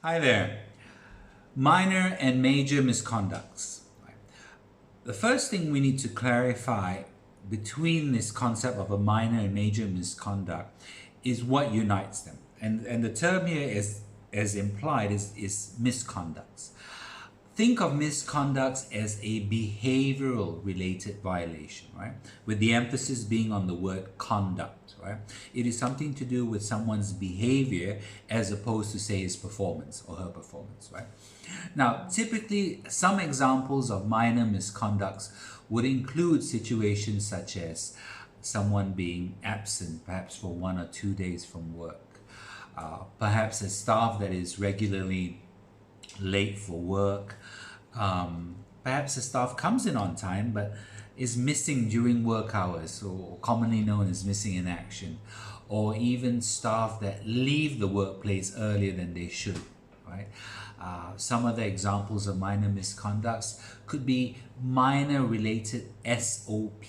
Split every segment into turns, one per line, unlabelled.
Hi there. Minor and major misconducts. The first thing we need to clarify between this concept of a minor and major misconduct is what unites them. And the term here is, as implied, is misconducts. Think of misconducts as a behavioral related violation, right? With the emphasis being on the word conduct, right? It is something to do with someone's behavior as opposed to, say, his performance or her performance, right? Now, typically, some examples of minor misconducts would include situations such as someone being absent, perhaps for 1 or 2 days from work, perhaps a staff that is regularly late for work. Perhaps the staff comes in on time but is missing during work hours, or commonly known as missing in action, or even staff that leave the workplace earlier than they should, right? Some other examples of minor misconducts could be minor related SOP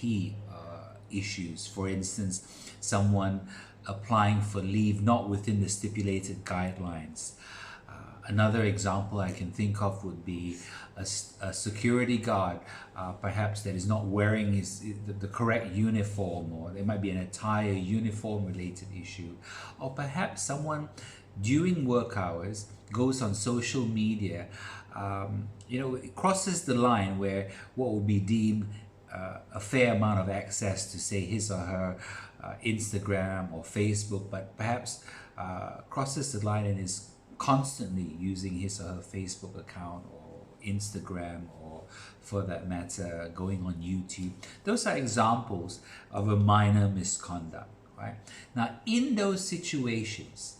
issues. For instance, someone applying for leave not within the stipulated guidelines. Another example I can think of would be a security guard, perhaps that is not wearing the correct uniform, or there might be an attire uniform related issue, or perhaps someone during work hours goes on social media, it crosses the line where what would be deemed a fair amount of access to, say, his or her Instagram or Facebook, but perhaps crosses the line and is constantly using his or her Facebook account or Instagram, or for that matter going on YouTube. Those are examples of a minor misconduct, right? Now, in those situations,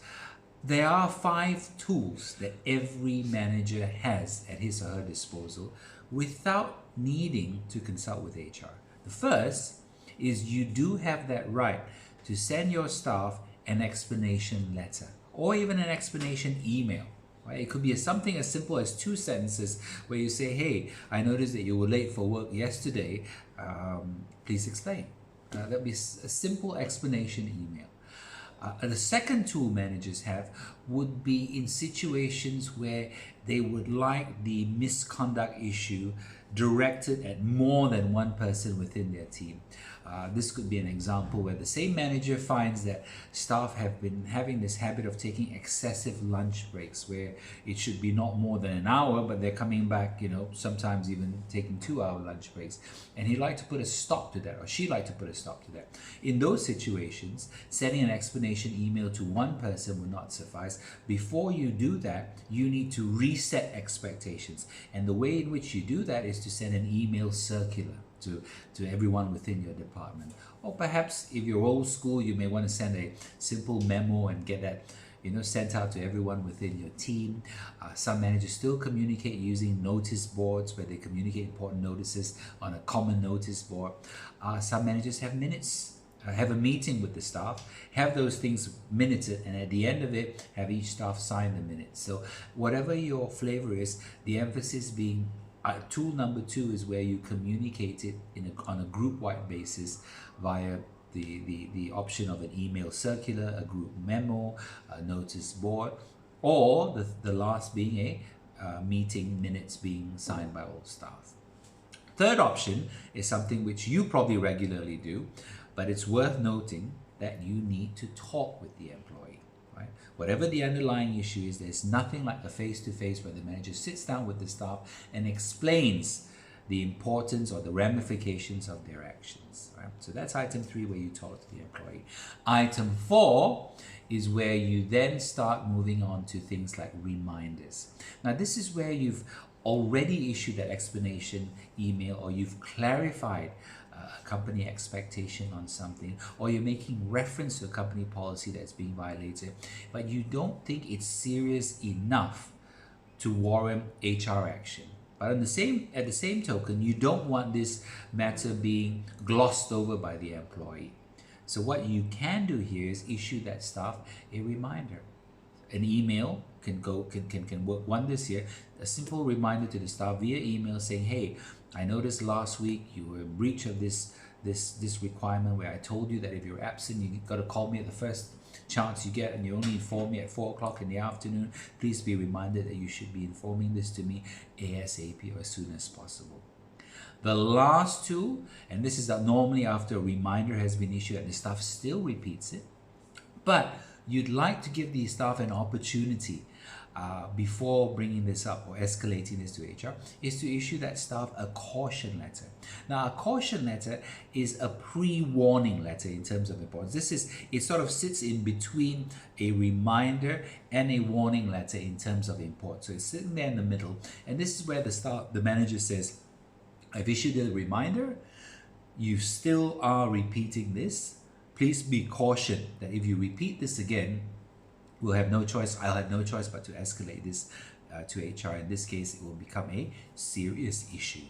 there are 5 tools that every manager has at his or her disposal without needing to consult with HR. The first is you do have that right to send your staff an explanation letter, or even an explanation email. Right? It could be something as simple as 2 sentences where you say, hey, I noticed that you were late for work yesterday. Please explain. That would be a simple explanation email. The second tool managers have would be in situations where they would like the misconduct issue directed at more than one person within their team. This could be an example where the same manager finds that staff have been having this habit of taking excessive lunch breaks, where it should be not more than an hour, but they're coming back, sometimes even taking 2-hour lunch breaks. And he'd like to put a stop to that, or she'd like to put a stop to that. In those situations, sending an explanation email to one person would not suffice. Before you do that, you need to reset expectations. And the way in which you do that is to send an email circular to everyone within your department. Or perhaps if you're old school, you may want to send a simple memo and get that sent out to everyone within your team. Some managers still communicate using notice boards, where they communicate important notices on a common notice board. Some managers have minutes, have a meeting with the staff, have those things minuted, and at the end of it, have each staff sign the minutes. So whatever your flavor is, the emphasis being tool number 2 is where you communicate it on a group-wide basis via the option of an email circular, a group memo, a notice board, or the last being a meeting minutes being signed by all staff. Third option is something which you probably regularly do, but it's worth noting that you need to talk with the employee. Right? Whatever the underlying issue is, there's nothing like a face-to-face where the manager sits down with the staff and explains the importance or the ramifications of their actions. Right? So that's item 3, where you talk to the employee. Item 4 is where you then start moving on to things like reminders. Now, this is where you've already issued that explanation email, or you've clarified a company expectation on something, or you're making reference to a company policy that's being violated, but you don't think it's serious enough to warrant HR action. But at the same token, you don't want this matter being glossed over by the employee. So what you can do here is issue that staff a reminder. An email can work wonders here. A simple reminder to the staff via email saying, hey, I noticed last week you were in breach of this requirement, where I told you that if you're absent, you got to call me at the first chance you get and you only inform me at 4 o'clock in the afternoon, please be reminded that you should be informing this to me ASAP or as soon as possible. The last two, and this is normally after a reminder has been issued and the staff still repeats it, but you'd like to give the staff an opportunity before bringing this up or escalating this to HR, is to issue that staff a caution letter. Now, a caution letter is a pre-warning letter in terms of importance. It sort of sits in between a reminder and a warning letter in terms of importance. So it's sitting there in the middle, and this is where the manager says, I've issued a reminder, you still are repeating this. Please be cautioned that if you repeat this again, I'll have no choice but to escalate this to HR. In this case, it will become a serious issue.